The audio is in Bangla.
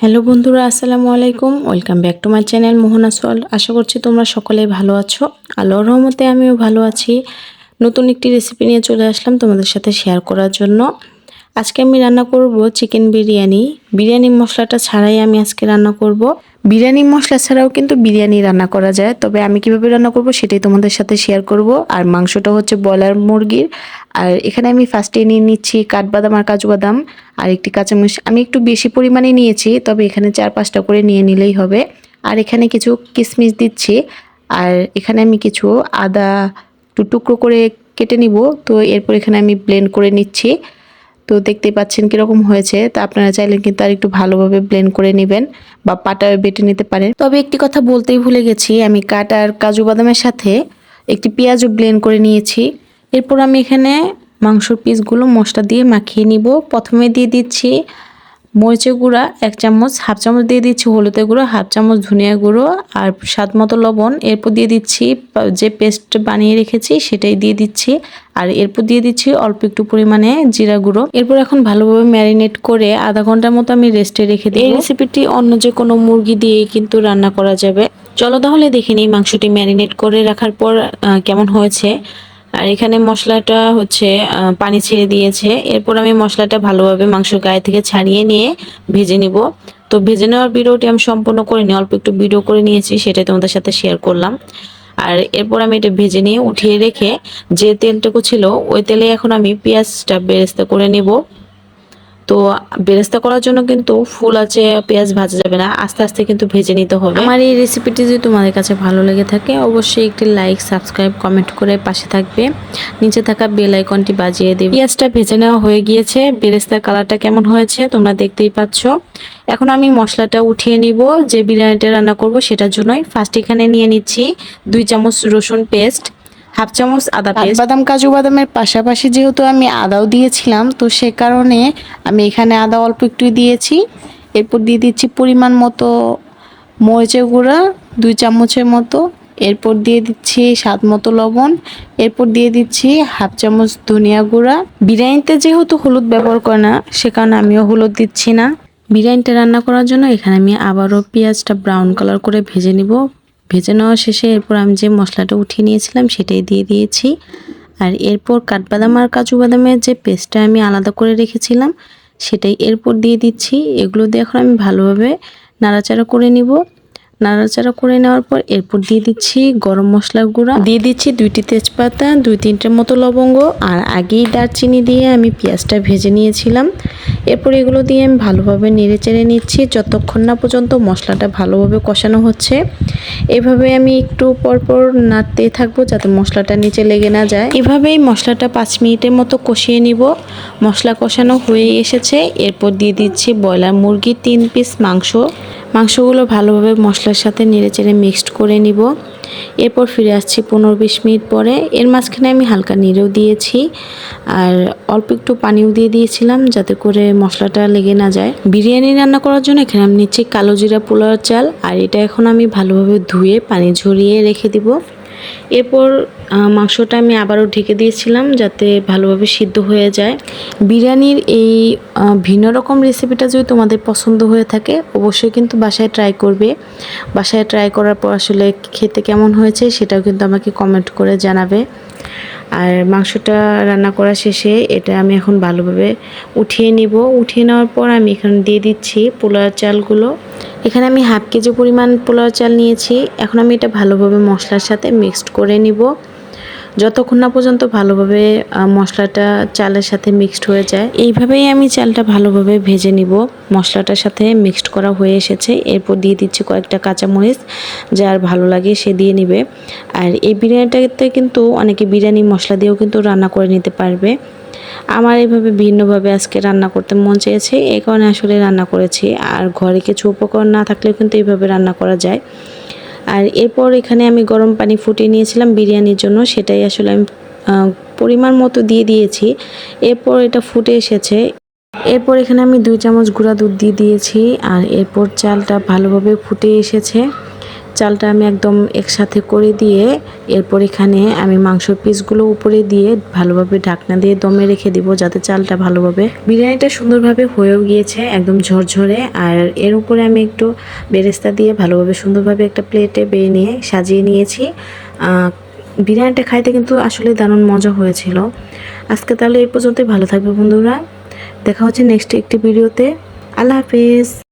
হ্যালো বন্ধুরা, আসসালামু আলাইকুম। Welcome back to my channel Mohona Sowal. আশা করছি তোমরা সকলেই ভালো আছো। আল্লাহর রহমতে আমিও ভালো আছি। নতুন একটি রেসিপি নিয়ে চলে আসলাম তোমাদের সাথে শেয়ার করার জন্য। আজকে আমি রান্না করব চিকেন বিরিয়ানি। বিরিয়ানি মশলাটা ছাড়াই আমি আজকে রান্না করব। বিরিয়ানি মশলা ছাড়াও কিন্তু বিরিয়ানি রান্না করা যায়, তবে আমি কিভাবে রান্না করব সেটাই তোমাদের সাথে শেয়ার করব। আর মাংসটা হচ্ছে ব্রয়লার মুরগির। আর এখানে আমি ফার্স্টে নিয়ে নিচ্ছি কাঠবাদাম আর কাজু বাদাম আর একটি কাঁচামরিচ। আমি একটু বেশি পরিমাণে নিয়েছি, তবে এখানে 4-5টা করে নিয়ে নিলেই হবে। আর এখানে কিছু কিশমিশ দিচ্ছি। আর এখানে আমি কিছু আদা টুকরো করে কেটে নিব। তো এরপর এখানে আমি ব্লেন্ড করে নিচ্ছি। তো দেখতেই পাচ্ছেন কীরকম হয়েছে। তা আপনারা চাইলে কিন্তু আর একটু ভালোভাবে ব্লেন্ড করে নেবেন বা পাটায় বেটে নিতে পারেন। তবে একটি কথা বলতেই ভুলে গেছি, আমি কাঠ আর কাজু বাদামের সাথে একটি পেঁয়াজও ব্লেন্ড করে নিয়েছি। এরপর আমি এখানে মাংসর পিসগুলো মশলা দিয়ে মাখিয়ে নিব। প্রথমে দিয়ে দিচ্ছি মরিচের গুঁড়া 1 চামচ, হাফ চামচ দিয়ে দিচ্ছি হলুদের গুঁড়ো, হাফ চামচ ধনিয়া গুঁড়ো আর স্বাদ মতো লবণ। এরপর দিয়ে দিচ্ছি যে পেস্ট বানিয়ে রেখেছি সেটাই দিয়ে দিচ্ছি। আর এরপর দিয়ে দিচ্ছি অল্প একটু পরিমাণে জিরা গুঁড়ো। এরপর এখন ভালোভাবে ম্যারিনেট করে আধা ঘন্টার মতো আমি রেস্টে রেখে দিই। এই রেসিপিটি অন্য যে কোনো মুরগি দিয়েই কিন্তু রান্না করা যাবে। চলো তাহলে দেখে নিই মাংসটি ম্যারিনেট করে রাখার পর কেমন হয়েছে। আর এখানে মশলাটা হচ্ছে পানি ছেড়ে দিয়েছে। এরপর আমি মশলাটা ভালোভাবে মাংসের গায়ে থেকে ছাড়িয়ে নিয়ে ভেজে নিব। তো ভেজে নেওয়ার ভিডিওটি আমি সম্পূর্ণ করিনি, অল্প একটু ভিডিও করে নিয়েছি, সেটাই তোমাদের সাথে শেয়ার করলাম। আর এরপর আমি এটা ভেজে নিয়ে উঠিয়ে রেখে যে তেলটুকু ছিল ওই তেলে এখন আমি পেঁয়াজটা বেরেস্তা করে নিব। তো বেরেস্তা করার জন্য কিন্তু ফুল আছে পেঁয়াজ ভাজা যাবে না, আস্তে আস্তে কিন্তু ভেজে নিতে হবে। আমার এই রেসিপিটি যদি তোমাদের কাছে ভালো লেগে থাকে অবশ্যই একটি লাইক, সাবস্ক্রাইব, কমেন্ট করে পাশে থাকবে। নিচে থাকা বেল আইকনটি বাজিয়ে দেবে। পেঁয়াজটা ভেজে নেওয়া হয়ে গিয়েছে। বেরেস্তার কালারটা কেমন হয়েছে তোমরা দেখতেই পাচ্ছ। এখন আমি মশলাটা উঠিয়ে নিব যে বিরিয়ানিটা রান্না করব সেটার জন্যই। ফার্স্ট এখানে নিয়ে নিচ্ছি 2 চামচ রসুন পেস্ট, হাফ চামচ আদা পেস্ট। বাদাম কাজু বাদামের পাশাপাশি যেহেতু আমি আদাও দিয়েছিলাম, তো সে কারণে আমি এখানে আদা অল্প একটু দিয়েছি। এরপর দিয়ে দিচ্ছি পরিমাণ মতো মরিচের গুঁড়া 2 চামচের মতো। এরপর দিয়ে দিচ্ছি স্বাদ মতো লবণ। এরপর দিয়ে দিচ্ছি হাফ চামচ ধনিয়া গুঁড়া। বিরিয়ানিতে যেহেতু হলুদ ব্যবহার করে না সে কারণে আমিও হলুদ দিচ্ছি না। বিরিয়ানিটা রান্না করার জন্য এখানে আমি আবারও পেঁয়াজটা ব্রাউন কালার করে ভেজে নিব। ভেজে নেওয়া শেষে এরপর আমি যে মশলাটা উঠিয়ে নিয়েছিলাম সেটাই দিয়ে দিয়েছি। আর এরপর কাঠবাদাম আর কাজু বাদামের যে পেস্টটা আমি আলাদা করে রেখেছিলাম সেটাই এরপর দিয়ে দিচ্ছি। এগুলো দিয়ে এখন আমি ভালোভাবে নাড়াচাড়া করে নিব। নাড়াচাড়া করে নেওয়ার পর এরপর দিয়ে দিচ্ছি গরম মশলার গুঁড়া, দিয়ে দিচ্ছি 2টি তেজপাতা, 2-3টের মতো লবঙ্গ আর আগেই দারচিনি দিয়ে আমি পেঁয়াজটা ভেজে নিয়েছিলাম। এরপর এগুলো দিয়ে আমি ভালোভাবে নেড়ে চেড়ে নিচ্ছি যতক্ষণ না পর্যন্ত মশলাটা ভালোভাবে কষানো হচ্ছে। এভাবে আমি একটু পরপর নাড়তেই থাকবো যাতে মশলাটা নিচে লেগে না যায়। এভাবেই মশলাটা 5 মিনিটের মতো কষিয়ে নিব। মশলা কষানো হয়ে এসেছে। এরপর দিয়ে দিচ্ছি ব্রয়লার মুরগির 3 পিস মাংসগুলো ভালোভাবে মশলার সাথে নেড়ে চেড়ে মিক্সড করে নিব। এরপর ফিরে আসছি 15-20 মিনিট পরে। এর মাঝখানে আমি হালকা নেড়েও দিয়েছি আর অল্প একটু পানিও দিয়ে দিয়েছিলাম যাতে করে মশলাটা লেগে না যায়। বিরিয়ানি রান্না করার জন্য এখানে আমি নিচ্ছি কালো জিরা পোলাও চাল। আর এটা এখন আমি ভালোভাবে ধুয়ে পানি ঝরিয়ে রেখে দিব। এরপর মাংসটা আমি আবারও ঢেকে দিয়েছিলাম যাতে ভালোভাবে সিদ্ধ হয়ে যায়। বিরিয়ানির এই ভিন্ন রকম রেসিপিটা যদি তোমাদের পছন্দ হয়ে থাকে অবশ্যই কিন্তু বাসায় ট্রাই করবে। বাসায় ট্রাই করার পর আসলে খেতে কেমন হয়েছে সেটাও কিন্তু আমাকে কমেন্ট করে জানাবে। আর মাংসটা রান্না করা শেষে এটা আমি এখন ভালোভাবে উঠিয়ে নিব। উঠিয়ে নেওয়ার পর আমি এখানে দিয়ে দিচ্ছি পোলাও চালগুলো। এখানে আমি হাফ কেজি পরিমাণ পোলাও চাল নিয়েছি। এখন আমি এটা ভালোভাবে মশলার সাথে মিক্সড করে নিব যতক্ষণ না পর্যন্ত ভালোভাবে মশলাটা চালের সাথে মিক্সড হয়ে যায়। এইভাবেই আমি চালটা ভালোভাবে ভেজে নিব। মশলাটার সাথে মিক্সড করা হয়ে এসেছে। এরপর দিয়ে দিচ্ছি কয়েকটা কাঁচামরিচ, যার ভালো লাগে সে দিয়ে নিবে। আর এই বিরিয়ানিটাতে কিন্তু অনেকে বিরিয়ানি মশলা দিয়েও কিন্তু রান্না করে নিতে পারবে। আমার এইভাবে ভিন্নভাবে আজকে রান্না করতে মন চেয়েছে, এই কারণে আসলে রান্না করেছি। আর ঘরে কিছু উপকরণ না থাকলেও কিন্তু এইভাবে রান্না করা যায়। আর এরপর এখানে আমি গরম পানি ফুটিয়ে নিয়েছিলাম বিরিয়ানির জন্য, সেটাই আসলে আমি পরিমাণ মতো দিয়ে দিয়েছি। এরপর এটা ফুটে এসেছে। এরপর এখানে আমি 2 চামচ গুঁড়া দুধ দিয়ে দিয়েছি। আর এরপর চালটা ভালোভাবে ফুটে এসেছে। চালটা আমি একদম একসাথে করে দিয়ে এরপর এখানে আমি মাংসের পিসগুলো উপরে দিয়ে ভালোভাবে ঢাকনা দিয়ে দমে রেখে দিব, যাতে চালটা ভালোভাবে, বিরিয়ানিটা সুন্দরভাবে হয়েও গিয়েছে একদম ঝরঝরে। আর এর উপরে আমি একটু বেরেস্তা দিয়ে ভালোভাবে সুন্দরভাবে একটা প্লেটে বেয়ে নিয়ে সাজিয়ে নিয়েছি। বিরিয়ানিটা খাইতে কিন্তু আসলে দারুণ মজা হয়েছিল। আজকে তাহলে এই পর্যন্তই, ভালো থাকবে বন্ধুরা, দেখা হচ্ছে নেক্সট একটি ভিডিওতে। আল্লাহ হাফেজ।